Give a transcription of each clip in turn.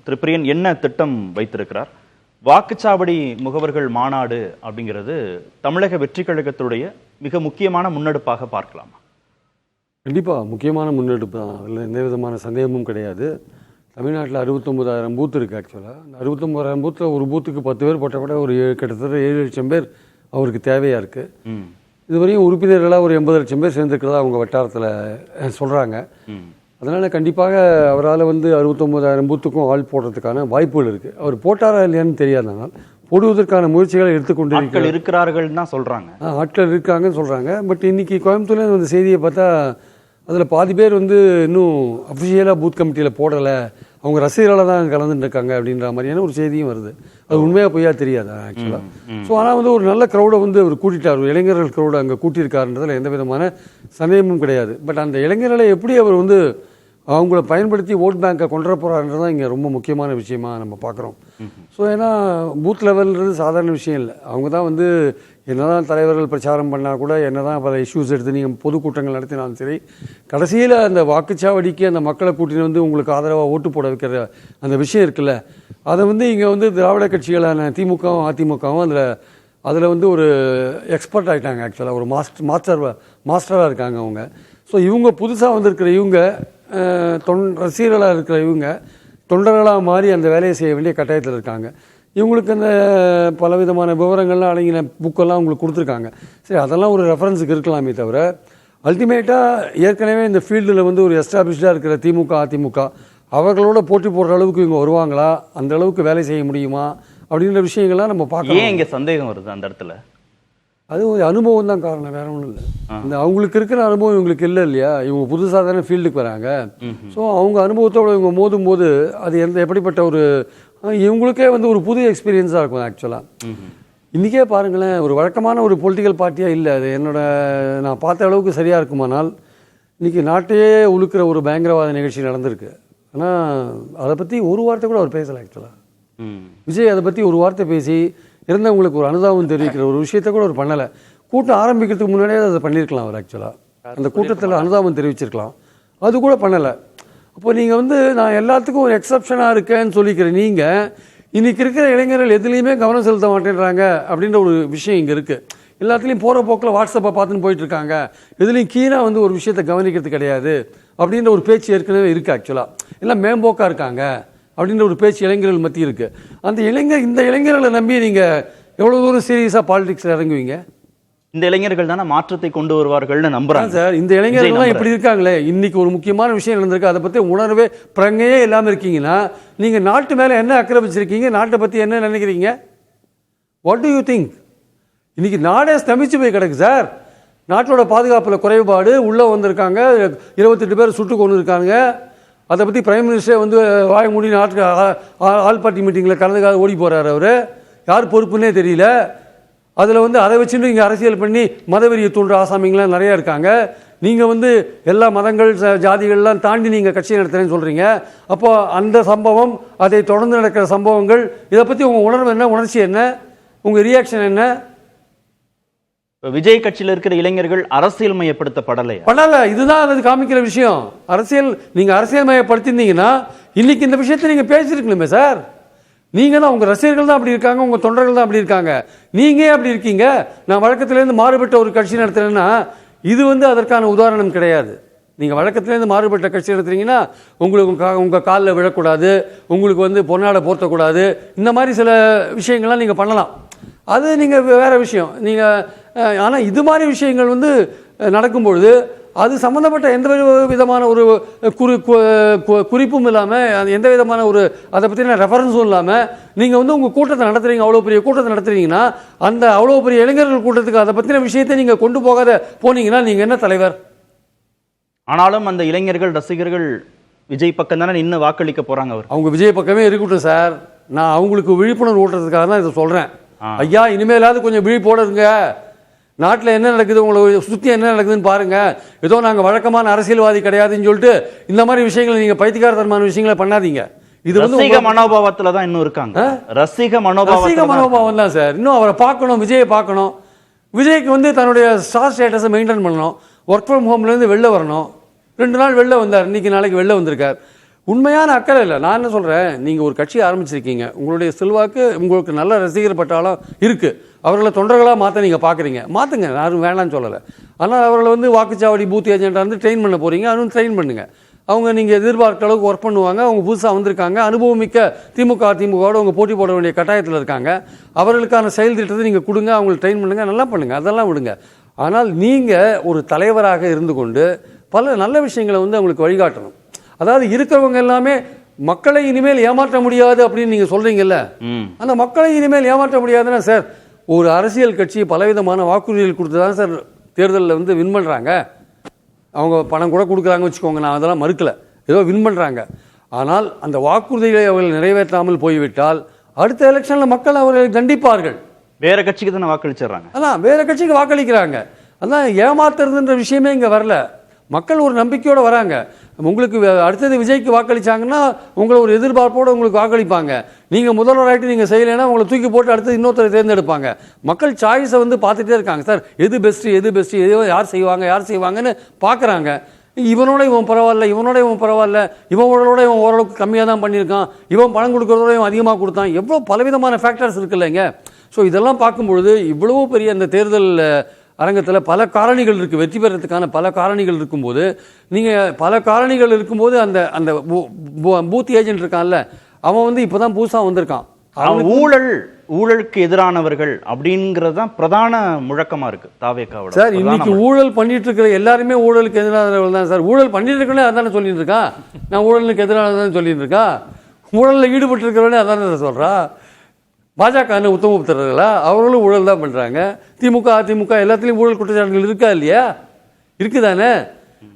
திரு பிரியன் என்ன திட்டம் வைத்திருக்கிறார்? வாக்குச்சாவடி முகவர்கள் மாநாடு அப்படிங்கிறது தமிழக வெற்றி கழகத்துடைய மிக முக்கியமான முன்னெடுப்பாக பார்க்கலாமா? கண்டிப்பாக முக்கியமான முன்னெடுப்பு தான், அதில் எந்த விதமான சந்தேகமும் கிடையாது. தமிழ்நாட்டில் 69,000 பூத் இருக்குது. ஆக்சுவலாக அந்த 69,000 பூத்தில் ஒரு பூத்துக்கு 10 பேர் போட்டால் கூட ஒரு கிட்டத்தட்ட 7 லட்சம் பேர் அவருக்கு தேவையாக இருக்குது. இதுவரையும் உறுப்பினர்களாக ஒரு 80 லட்சம் பேர் சேர்ந்துருக்கிறதா அவங்க வட்டாரத்தில் சொல்கிறாங்க. அதனால் கண்டிப்பாக அவரால் 69,000 பூத்துக்கும் ஆள் போடுறதுக்கான வாய்ப்புகள் இருக்குது. அவர் போட்டாரா இல்லையான்னு தெரியாதனால் போடுவதற்கான முயற்சிகளை எடுத்துக்கொண்டு இருக்கிறார்கள் தான் சொல்கிறாங்க. ஆட்கள் இருக்காங்கன்னு சொல்கிறாங்க. பட் இன்றைக்கி கோயம்புத்தூர்ல அந்த செய்தியை பார்த்தா அதில் பாதி பேர் இன்னும் அஃபிஷியலாக பூத் கமிட்டியில் போடலை, அவங்க ரசிகர்களாக தான் கலந்துட்டு இருக்காங்க அப்படின்ற மாதிரியான ஒரு செய்தியும் வருது. அது உண்மையாக பொய்யா தெரியாது ஆக்சுவலாக. ஸோ ஆனால் ஒரு நல்ல க்ரௌடை அவர் கூட்டிட்டார், ஒரு இளைஞர்கள் க்ரௌடை அங்கே கூட்டியிருக்காருன்றதில் எந்த விதமான சந்தேகமும் கிடையாது. பட் அந்த இளைஞர்களை எப்படி அவர் அவங்கள பயன்படுத்தி ஓட் பேங்கை கொண்டு வர போகிறாருன்றது தான் இங்கே ரொம்ப முக்கியமான விஷயமா நம்ம பார்க்குறோம். ஸோ ஏன்னா பூத் லெவல்ன்றது சாதாரண விஷயம் இல்லை. அவங்க தான் என்னதான் தலைவர்கள் பிரச்சாரம் பண்ணால் கூட, என்னதான் பல இஷ்யூஸ் எடுத்து நீங்கள் பொதுக்கூட்டங்கள் நடத்தினாலும் சரி, கடைசியில் அந்த வாக்குச்சாவடிக்கு அந்த மக்களை கூட்டின்னு உங்களுக்கு ஆதரவாக ஓட்டு போட வைக்கிற அந்த விஷயம் இருக்குல்ல, அதை இங்கே திராவிட கட்சிகளான திமுகவும் அதிமுகவும் அதில் ஒரு எக்ஸ்பர்ட் ஆகிட்டாங்க. ஆக்சுவலாக ஒரு மாஸ்டராக இருக்காங்க அவங்க. ஸோ இவங்க புதுசாக வந்திருக்கிற இவங்க ரசிகர்களாக இருக்கிற இவங்க தொண்டர்களாக மாறி அந்த வேலையை செய்ய வேண்டிய கட்டாயத்தில் இருக்காங்க. இவங்களுக்கு அந்த பலவிதமான விவரங்கள்லாம் அடங்கின புக்கெல்லாம் உங்களுக்கு கொடுத்துருக்காங்க. சரி, அதெல்லாம் ஒரு ரெஃபரன்ஸுக்கு இருக்கலாமே தவிர, அல்டிமேட்டாக ஏற்கனவே இந்த ஃபீல்டில் ஒரு எஸ்டாப்ளிஷ்டாக இருக்கிற திமுக அதிமுக அவர்களோட போட்டி போடுற அளவுக்கு இவங்க வருவாங்களா, அந்த அளவுக்கு வேலை செய்ய முடியுமா அப்படின்ற விஷயங்கள்லாம் நம்ம பார்க்கலாம். ஏன் இங்கே சந்தேகம் வருது அந்த இடத்துல? அது ஒரு அனுபவம் தான் காரணம், வேற ஒன்றும் இல்லை. இந்த அவங்களுக்கு இருக்கிற அனுபவம் இவங்களுக்கு இல்லை இல்லையா? இவங்க புதுசாக தானே ஃபீல்டுக்கு வராங்க. ஸோ அவங்க அனுபவத்தோடு இவங்க மோதும் போது அது எப்படிப்பட்ட இவங்களுக்கே ஒரு புது எக்ஸ்பீரியன்ஸாக இருக்கும். ஆக்சுவலாக இன்றைக்கே பாருங்களேன், ஒரு வழக்கமான ஒரு பொலிட்டிக்கல் பார்ட்டியாக இல்லை அது. நான் பார்த்த அளவுக்கு சரியாக இருக்குமானால் இன்றைக்கி நாட்டையே உழுக்கிற ஒரு பயங்கரவாத நிகழ்ச்சி நடந்திருக்கு. ஆனால் அதை பற்றி ஒரு வார்த்தை கூட அவர் பேசலை. ஆக்சுவலாக விஜய் அதை பற்றி ஒரு வார்த்தை பேசி இருந்தவங்களுக்கு ஒரு அனுதாபம் தெரிவிக்கிற ஒரு விஷயத்தை கூட அவர் பண்ணலை. கூட்டம் ஆரம்பிக்கிறதுக்கு முன்னாடியே அதை பண்ணியிருக்கலாம் அவர். ஆக்சுவலாக அந்த கூட்டத்தில் அனுதாபம் தெரிவிச்சிருக்கலாம், அது கூட பண்ணலை. அப்போ நீங்கள் நான் எல்லாத்துக்கும் ஒரு எக்ஸப்ஷனாக இருக்கேன்னு சொல்லிக்கிறேன். நீங்கள் இன்றைக்கி இருக்கிற இளைஞர்கள் எதுலேயுமே கவனம் செலுத்த மாட்டேன்றாங்க அப்படின்ற ஒரு விஷயம் இங்கே இருக்குது. எல்லாத்துலேயும் போகிற போக்கில் வாட்ஸ்அப்பை பார்த்துன்னு போயிட்டுருக்காங்க, எதுலேயும் கீழாக ஒரு விஷயத்தை கவனிக்கிறது கிடையாது அப்படின்ற ஒரு பேச்சு ஏற்கனவே இருக்குது. ஆக்சுவலாக எல்லாம் மேம்போக்காக இருக்காங்க அப்படின்ற ஒரு பேச்சு இளைஞர்கள் மத்தி இருக்குது. இந்த இளைஞர்களை நம்பி நீங்கள் எவ்வளோ தூரம் சீரியஸாக பாலிடிக்ஸில் இறங்குவீங்க? இந்த இளைஞர்கள் தானே மாற்றத்தை கொண்டு வருவார்கள்னு நம்புறாங்க சார். இந்த இளைஞர்கள்லாம் இப்படி இருக்காங்களே, இன்னைக்கு ஒரு முக்கியமான விஷயம் நடந்திருக்கு, அதை பற்றி உணர்வே பிரங்கையே இல்லாமல் இருக்கீங்கன்னா நீங்கள் நாட்டு மேலே என்ன அக்கறை வச்சிருக்கீங்க? நாட்டை பற்றி என்ன நினைக்கிறீங்க? What to you think? இன்னைக்கு நாடே ஸ்தம்பிச்சு போய் கிடக்கு சார். நாட்டோட பாதுகாப்பில் குறைபாடு, உள்ளே வந்திருக்காங்க 28 பேர் சுட்டு கொண்டு இருக்காங்க. அதை பற்றி பிரைம் மினிஸ்டரே வாய மூடி நாட்டுக்கு ஆல் பார்ட்டி மீட்டிங்கில் கலந்துக்காக ஓடி போகிறார். அவர் யார் பொறுப்புன்னே தெரியல. அதில் அதை வச்சுட்டு இங்கே அரசியல் பண்ணி மதவெறியை தூண்டுற ஆசாமிங்களாம் நிறையா இருக்காங்க. நீங்கள் எல்லா மதங்கள் ஜாதிகள்லாம் தாண்டி நீங்கள் கட்சி நடத்துகிறேன்னு சொல்கிறீங்க. அப்போ அந்த சம்பவம், அதை தொடர்ந்து நடக்கிற சம்பவங்கள், இதை பற்றி உங்கள் உணர்வு என்ன, உணர்ச்சி என்ன, உங்கள் ரியாக்ஷன் என்ன? விஜய் கட்சியில் இருக்கிற இளைஞர்கள் அரசியல் மயப்படுத்தப்படலை. இதுதான் அது காமிக்கிற விஷயம். நீங்க அரசியல் மயப்படுத்திருந்தீங்கன்னா இன்னைக்கு இந்த விஷயத்தை நீங்க பேசிருக்கணுமே சார். நீங்க தான், உங்க ரசிகர்கள் தான் அப்படி இருக்காங்க, உங்க தொண்டர்கள் தான் அப்படி இருக்காங்க, நீங்க அப்படி இருக்கீங்க. நான் வழக்கத்திலேருந்து மாறுபட்ட ஒரு கட்சி நடத்துறேன்னா இது அதற்கான உதாரணம் கிடையாது. நீங்க வழக்கத்திலேருந்து மாறுபட்ட கட்சி நடத்துறீங்கன்னா உங்க காலில் விழக்கூடாது, உங்களுக்கு பொன்னாடை போர்த்தக்கூடாது, இந்த மாதிரி சில விஷயங்கள்லாம் நீங்க பண்ணலாம். அது நீங்கள் வேறு விஷயம். ஆனால் இது மாதிரி விஷயங்கள் நடக்கும்பொழுது அது சம்மந்தப்பட்ட எந்த விதமான ஒரு குறிப்பும் இல்லாமல், எந்த விதமான அதை பற்றின ரெஃபரன்ஸும் இல்லாமல் நீங்கள் உங்கள் கூட்டத்தை நடத்துகிறீங்க, அவ்வளோ பெரிய கூட்டத்தை நடத்துறீங்கன்னா அந்த அவ்வளோ பெரிய இளைஞர்கள் கூட்டத்துக்கு அதை பற்றின விஷயத்தை நீங்கள் கொண்டு போகாத போனீங்கன்னா நீங்கள் என்ன தலைவர்? ஆனாலும் அந்த இளைஞர்கள் ரசிகர்கள் விஜய் பக்கம் தானே நின்று வாக்களிக்க போகிறாங்க. அவங்க விஜய் பக்கமே இருக்கட்டும் சார். நான் அவங்களுக்கு விழிப்புணர்வு ஊட்டுறதுக்காக தான் இதை சொல்கிறேன். ஐயா, இனிமேலாவது கொஞ்சம் விழிப்போடு இருங்க. நாட்டில் என்ன நடக்குது, உங்களை சுற்றி என்ன நடக்குதுன்னு பாருங்க. ஏதோ நாங்கள் வழக்கமான அரசியல்வாதி கிடையாதுன்னு சொல்லிட்டு இந்த மாதிரி விஷயங்களை நீங்கள் பைத்தியக்காரத்தனமான விஷயங்களை பண்ணாதீங்க. இது ரசிக மனோபாவத்தில் தான் இன்னும் இருக்காங்க. ரசிக மனோபாவம் தான் சார். இன்னும் அவரை பார்க்கணும், விஜயை பார்க்கணும். விஜய்க்கு தன்னுடைய ஸ்டார் ஸ்டேட்டஸை மெயின்டைன் பண்ணணும். ஒர்க் ஃப்ரம் ஹோம்லேருந்து வெளில வரணும். 2 நாள் வெளில வந்தார், இன்னைக்கு நாளைக்கு வெளில வந்திருக்கார். உண்மையான அக்கறை இல்லை. நான் என்ன சொல்கிறேன், நீங்கள் ஒரு கட்சி ஆரம்பிச்சிருக்கீங்க, உங்களுடைய செல்வாக்கு உங்களுக்கு நல்ல ரசிகர் பட்டாலும் இருக்குது, அவர்களை தொண்டர்களாக மாற்ற நீங்கள் பார்க்குறீங்க, மாற்றுங்க, யாரும் வேணான்னு சொல்லலை. ஆனால் அவர்களை வந்து வாக்குச்சாவடி பூத் ஏஜென்ட்டாக இருந்து ட்ரெயின் பண்ண போகிறீங்க, அதுவும் ட்ரெயின் பண்ணுங்கள். அவங்க நீங்கள் எதிர்பார்த்த அளவுக்கு ஒர்க் பண்ணுவாங்க. அவங்க புதுசாக வந்திருக்காங்க, அனுபவமிக்க திமுகவோட அவங்க போட்டி போட வேண்டிய கட்டாயத்தில் இருக்காங்க. அவர்களுக்கான செயல் திட்டத்தை நீங்கள் கொடுங்க, அவங்களை ட்ரெயின் பண்ணுங்கள், நல்லா பண்ணுங்கள், அதெல்லாம் விடுங்க. ஆனால் நீங்கள் ஒரு தலைவராக இருந்து கொண்டு பல நல்ல விஷயங்களை வந்து அவங்களுக்கு வழிகாட்டணும். அதாவது இருக்கிறவங்க எல்லாமே மக்களை இனிமேல் ஏமாற்ற முடியாது அப்படின்னு நீங்கள் சொல்கிறீங்கல்ல, அந்த மக்களை இனிமேல் ஏமாற்ற முடியாதுன்னா சார், ஒரு அரசியல் கட்சி பலவிதமான வாக்குறுதிகள் கொடுத்து தான் சார் தேர்தலில் வந்து வின் பண்ணுறாங்க. அவங்க பணம் கூட கொடுக்குறாங்க வச்சுக்கோங்க, நான் அதெல்லாம் மறுக்கலை, ஏதோ வின் பண்ணுறாங்க. ஆனால் அந்த வாக்குறுதிகளை அவர்கள் நிறைவேற்றாமல் போய்விட்டால் அடுத்த எலெக்ஷனில் மக்கள் அவர்களை தண்டிப்பார்கள். வேற கட்சிக்கு தானே வாக்களிச்சிடுறாங்க. அதான் வேற கட்சிக்கு வாக்களிக்கிறாங்க. அதான் ஏமாத்துறதுன்ற விஷயமே இங்கே வரல. மக்கள் ஒரு நம்பிக்கையோடு வராங்க. உங்களுக்கு அடுத்தது விஜய்க்கு வாக்களிச்சாங்கன்னா உங்களை ஒரு எதிர்பார்ப்போடு உங்களுக்கு வாக்களிப்பாங்க. நீங்கள் முதல்வராகிட்டு நீங்கள் செய்யலைன்னா உங்களை தூக்கி போட்டு அடுத்தது இன்னொருத்தரை தேர்ந்தெடுப்பாங்க. மக்கள் சாய்ஸை வந்து பார்த்துட்டே இருக்காங்க சார், எது பெஸ்ட்டு எது யார் செய்வாங்கன்னு பார்க்குறாங்க. இவனோட இவன் பரவாயில்ல, இவனோட இவன் பரவாயில்ல, இவனோட இவன் ஓரளவுக்கு கம்மியாக தான் பண்ணியிருக்கான், இவன் பணம் கொடுக்குறதோட இவன் அதிகமாக கொடுத்தான், எவ்வளோ பலவிதமான ஃபேக்டர்ஸ் இருக்குல்லங்க. ஸோ இதெல்லாம் பார்க்கும்பொழுது இவ்வளோ பெரிய அந்த தேர்தல் அரங்கத்தில் பல காரணிகள் இருக்குது, வெற்றி பெறத்துக்கான பல காரணிகள் இருக்கும்போது, நீங்கள் பல காரணிகள் இருக்கும்போது அந்த அந்த பூத் ஏஜென்ட் இருக்கான்ல, அவன் வந்து இப்போ தான் புதுசாக வந்திருக்கான். ஊழலுக்கு எதிரானவர்கள் அப்படிங்கிறது தான் பிரதான முழக்கமாக இருக்குது தாவேக்காவோட. சார் இன்னைக்கு ஊழல் பண்ணிட்டு இருக்கிற எல்லாருமே ஊழலுக்கு எதிரானவர்கள் தான் சார். ஊழல் பண்ணிட்டு இருக்கவனே அதானே சொல்லிட்டு இருக்கான், நான் ஊழலுக்கு எதிரானதான் சொல்லிட்டு இருக்கா. ஊழலில் ஈடுபட்டு இருக்கிறவனே அதானே சொல்கிறா. பாஜக உத்தமபுத்திரர்களா, அவர்களும் ஊழல் தான் பண்ணுறாங்க. திமுக அதிமுக எல்லாத்துலேயும் ஊழல் குற்றச்சாட்டுகள் இருக்கா இல்லையா? இருக்குதானே.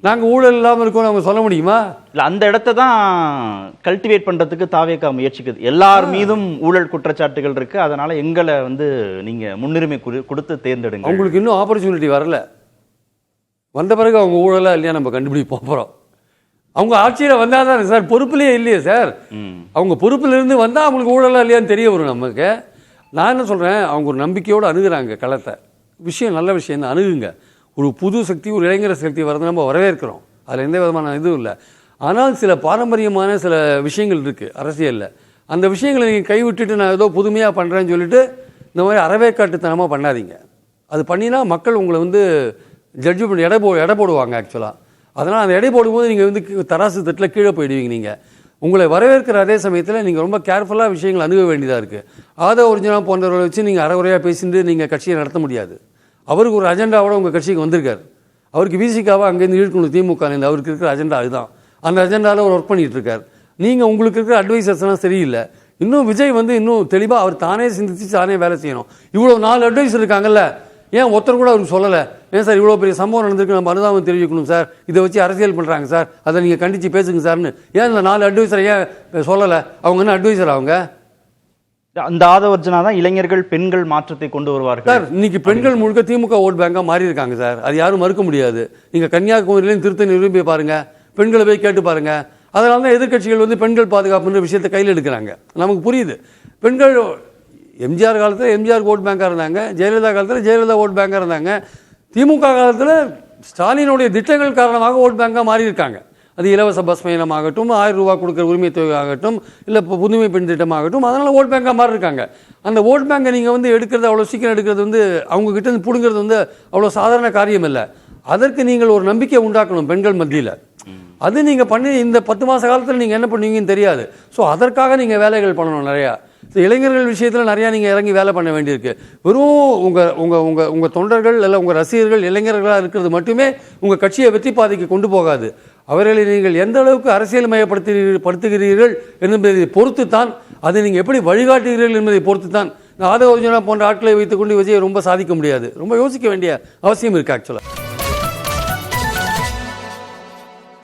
நாங்கள் ஊழல் இல்லாமல் இருக்கோம் அவங்க சொல்ல முடியுமா? இல்லை, அந்த இடத்த தான் கல்டிவேட் பண்ணுறதுக்கு தாவேக்கா முயற்சிக்குது. எல்லார் மீதும் ஊழல் குற்றச்சாட்டுகள் இருக்குது, அதனால் எங்களை வந்து நீங்கள் முன்னுரிமை கொடுத்து தேர்ந்தெடுங்க. அவங்களுக்கு இன்னும் ஆப்பர்ச்சுனிட்டி வரல. வந்த பிறகு அவங்க ஊழலாக இல்லையா நம்ம கண்டுபிடிக்க போகிறோம். அவங்க ஆட்சியில் வந்தால் தான் சார், பொறுப்புலேயே இல்லையே சார். அவங்க பொறுப்பிலிருந்து வந்தால் அவங்களுக்கு ஊழலாக இல்லையான்னு தெரிய வரும் நமக்கு. நான் என்ன சொல்கிறேன், அவங்க ஒரு நம்பிக்கையோடு அணுகுறாங்க களத்தை. விஷயம் நல்ல விஷயம் தான், அணுகுங்க. ஒரு புது சக்தி, ஒரு இளைஞர் சக்தி வரது நம்ம வரவேற்கிறோம், அதில் எந்த விதமான இதுவும் இல்லை. ஆனால் சில பாரம்பரியமான சில விஷயங்கள் இருக்குது அரசியலில். அந்த விஷயங்களை நீங்கள் கைவிட்டுட்டு நான் ஏதோ புதுமையாக பண்ணுறேன்னு சொல்லிட்டு இந்த மாதிரி அறவேக்காட்டுத்தனமாக பண்ணாதீங்க. அது பண்ணினா மக்கள் உங்களை வந்து ஜட்ஜு பண்ணி எடை போடுவாங்க ஆக்சுவலாக. அதனால் அந்த எடை போடும்போது நீங்கள் வந்து தராசு தட்டில் கீழே போயிடுவீங்க. நீங்கள் உங்களை வரவேற்கிற அதே சமயத்தில் நீங்கள் ரொம்ப கேர்ஃபுல்லாக விஷயங்கள் அணுக வேண்டியதாக இருக்குது. ஆதவ ஒரிஜினா போன்றவர்களை வச்சு நீங்கள் அரைகுறையாக பேசிட்டு நீங்கள் கட்சியை நடத்த முடியாது. அவருக்கு ஒரு அஜெண்டாவோட உங்கள் கட்சிக்கு வந்திருக்காரு. அவருக்கு விசிகாவாக அங்கேருந்து இழுக்கணும் திமுக, அவருக்கு இருக்கிற அஜெண்டா அதுதான். அந்த அஜெண்டாவில் அவர் ஒர்க் பண்ணிகிட்டு இருக்கார். நீங்கள் உங்களுக்கு இருக்கிற அட்வைசர்ஸ்லாம் சரியில்லை. இன்னும் விஜய் வந்து இன்னும் தெளிவாக அவர் தானே சிந்திச்சு தானே வேலை செய்யணும். இவ்வளோ 4 அட்வைசர் இருக்காங்கல்ல, ஏன் ஒருத்தர் கூட அவருக்கு சொல்லலை? ஏன் சார் இவ்வளோ பெரிய சம்பவம் நடந்திருக்கு, நம்ம அனுதாபம் தெரிவிக்கணும் சார், இதை வச்சு அரசியல் பண்ணுறாங்க சார், அதை நீங்கள் கண்டித்து பேசுங்க சார்னு ஏன் இந்த 4 அட்வைசரை ஏன் சொல்லலை? அவங்க என்ன அட்வைசர்? அவங்க அந்த ஆதவர்ஜனா தான் இளைஞர்கள் பெண்கள் மாற்றத்தை கொண்டு வருவார்கள் சார். இன்னைக்கு பெண்கள் முழுக்க திமுக ஓட் பேங்காக மாறி இருக்காங்க சார், அது யாரும் மறுக்க முடியாது. நீங்கள் கன்னியாகுமரியிலையும் திருத்தணி போய் பாருங்க, பெண்களை போய் கேட்டு பாருங்க. அதனால தான் எதிர்கட்சிகள் வந்து பெண்கள் பாதுகாப்புன்ற விஷயத்தை கையில் எடுக்கிறாங்க. நமக்கு புரியுது. பெண்கள் எம்ஜிஆர் காலத்தில் எம்ஜிஆர் ஓட் பேங்காக இருந்தாங்க, ஜெயலலிதா காலத்தில் ஜெயலலிதா ஓட் பேங்காக இருந்தாங்க, திமுக காலத்தில் ஸ்டாலினுடைய திட்டங்கள் காரணமாக ஓட் பேங்காக மாறி இருக்காங்க. அது இலவச பஸ் பயணமாகட்டும், 1000 ரூபா கொடுக்குற உரிமை தொகை ஆகட்டும், இல்லை இப்போ புதுமை பெண் திட்டமாகட்டும், அதனால் ஓட் பேங்காக மாறி இருக்காங்க. அந்த ஓட் பேங்கை நீங்கள் வந்து எடுக்கிறது அவ்வளோ சீக்கிரம் எடுக்கிறது வந்து அவங்க கிட்ட இருந்து பிடுங்கிறது வந்து அவ்வளோ சாதாரண காரியம் இல்லை. அதற்கு நீங்கள் ஒரு நம்பிக்கை உண்டாக்கணும் பெண்கள் மத்தியில். அது நீங்கள் பண்ணி இந்த 10 மாத காலத்தில் நீங்கள் என்ன பண்ணுவீங்கன்னு தெரியாது. ஸோ அதற்காக நீங்கள் வேலைகள் பண்ணணும் நிறையா. இளைஞர்கள் விஷயத்தில் நிறையா நீங்கள் இறங்கி வேலை பண்ண வேண்டியிருக்கு. வெறும் உங்கள் தொண்டர்கள் இல்லை உங்கள் ரசிகர்கள் இளைஞர்களாக இருக்கிறது மட்டுமே உங்கள் கட்சியை வெற்றி பாதைக்கு கொண்டு போகாது. அவர்களை நீங்கள் எந்த அளவுக்கு அரசியல் மயப்படுத்துகிறீர்கள் என்பதை பொறுத்து தான், அதை நீங்கள் எப்படி வழிகாட்டுகிறீர்கள் என்பதை பொறுத்து தான். ஆதவ ஒரிஜினா போன்ற ஆட்களை வைத்துக்கொண்டு விஜயை ரொம்ப சாதிக்க முடியாது. ரொம்ப யோசிக்க வேண்டிய அவசியம் இருக்குது ஆக்சுவலாக.